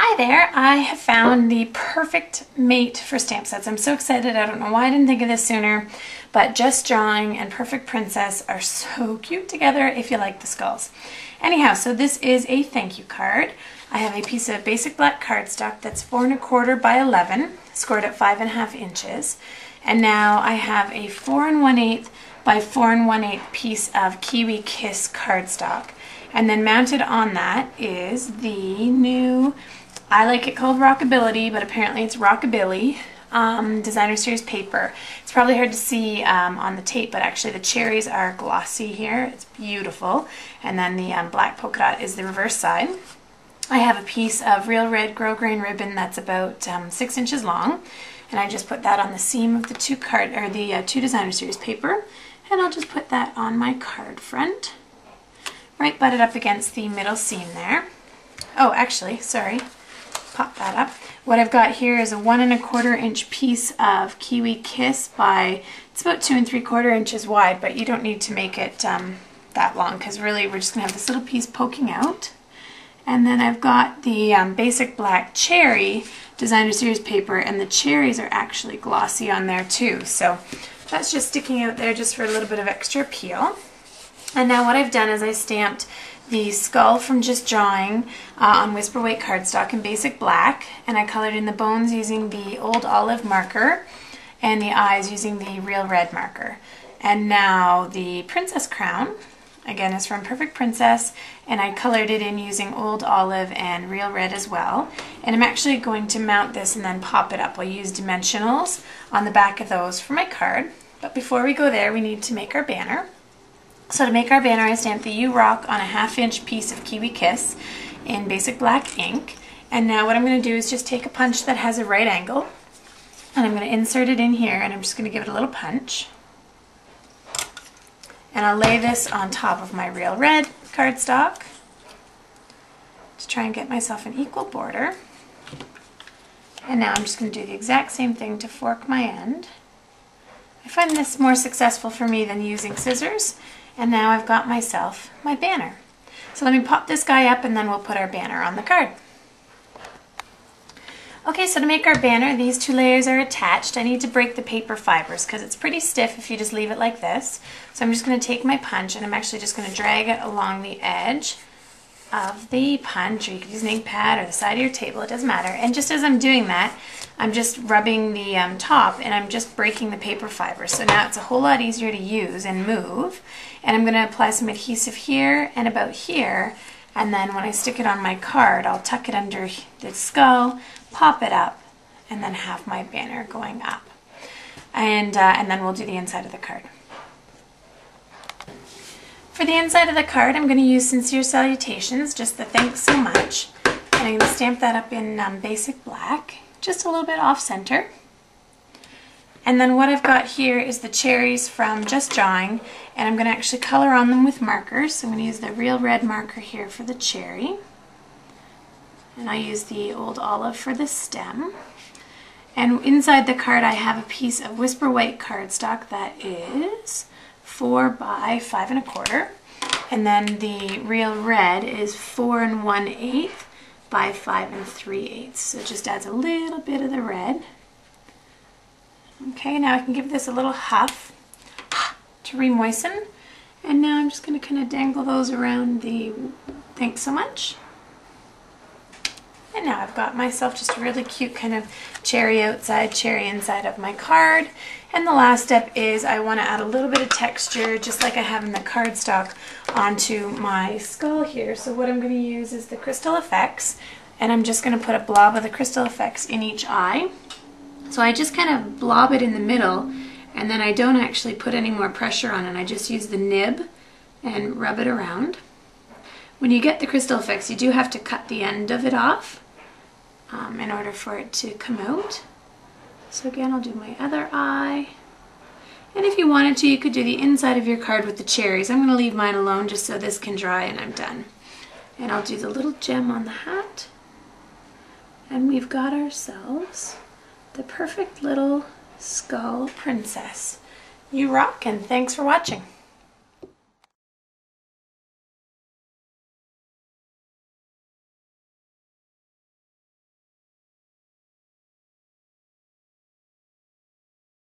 Hi there, I have found the perfect mate for stamp sets. I'm so excited. I don't know why I didn't think of this sooner, but Just Drawing and Perfect Princess are so cute together if you like the skulls. Anyhow, so this is a thank you card. I have a piece of basic black cardstock that's 4 1/4 by 11, scored at 5 1/2 inches. And now I have a 4 1/8 by 4 1/8 piece of Kiwi Kiss cardstock. And then mounted on that is the new, I like it called Rockability, but apparently it's Rockabilly designer series paper. It's probably hard to see on the tape, but actually the cherries are glossy here. It's beautiful. And then the black polka dot is the reverse side. I have a piece of real red grosgrain ribbon that's about 6 inches long, and I just put that on the seam of the two designer series paper, and I'll just put that on my card front, right butted up against the middle seam there. Oh, actually, sorry. Pop that up. What I've got here is a 1 1/4 inch piece of Kiwi Kiss by, it's about 2 3/4 inches wide, but you don't need to make it that long because really we're just going to have this little piece poking out. And then I've got the basic black cherry designer series paper, and the cherries are actually glossy on there too. So that's just sticking out there just for a little bit of extra appeal. And now what I've done is I stamped the skull from Just Drawing on Whisper White cardstock in basic black, and I colored in the bones using the Old Olive marker and the eyes using the Real Red marker. And now the princess crown, again, is from Perfect Princess, and I colored it in using Old Olive and Real Red as well. And I'm actually going to mount this and then pop it up. I'll use dimensionals on the back of those for my card. But before we go there, we need to make our banner. So to make our banner, I stamped the You Rock on a 1/2 inch piece of Kiwi Kiss in basic black ink. And now what I'm going to do is just take a punch that has a right angle, and I'm going to insert it in here, and I'm just going to give it a little punch. And I'll lay this on top of my Real Red cardstock to try and get myself an equal border. And now I'm just going to do the exact same thing to fork my end. I find this more successful for me than using scissors. And now I've got myself my banner. So let me pop this guy up and then we'll put our banner on the card. Okay, so to make our banner, these two layers are attached. I need to break the paper fibers because it's pretty stiff if you just leave it like this. So I'm just going to take my punch, and I'm actually just going to drag it along the edge of the punch, or you could use an ink pad or the side of your table, it doesn't matter. And just as I'm doing that, I'm just rubbing the top, and I'm just breaking the paper fiber. So now it's a whole lot easier to use and move. And I'm going to apply some adhesive here and about here, and then when I stick it on my card, I'll tuck it under the skull, pop it up, and then have my banner going up. And then we'll do the inside of the card. For the inside of the card, I'm going to use Sincere Salutations, just the thanks so much. And I'm going to stamp that up in basic black, just a little bit off center. And then what I've got here is the cherries from Just Drawing, and I'm going to actually color on them with markers. So I'm going to use the Real Red marker here for the cherry. And I use the Old Olive for the stem. And inside the card I have a piece of Whisper White cardstock that is 4 by 5 1/4. And then the Real Red is 4 1/8 by 5 3/8. So it just adds a little bit of the red. Okay, now I can give this a little huff to re-moisten. And now I'm just going to kind of dangle those around the thanks so much. And now I've got myself just a really cute kind of cherry outside, cherry inside of my card. And the last step is I want to add a little bit of texture, just like I have in the cardstock, onto my skull here. So what I'm going to use is the Crystal Effects, and I'm just going to put a blob of the Crystal Effects in each eye. So I just kind of blob it in the middle, and then I don't actually put any more pressure on it. I just use the nib and rub it around. When you get the Crystal Effects, you do have to cut the end of it off in order for it to come out. So again, I'll do my other eye. And if you wanted to, you could do the inside of your card with the cherries. I'm going to leave mine alone just so this can dry and I'm done. And I'll do the little gem on the hat. And we've got ourselves the perfect little skull princess. You rock, and thanks for watching.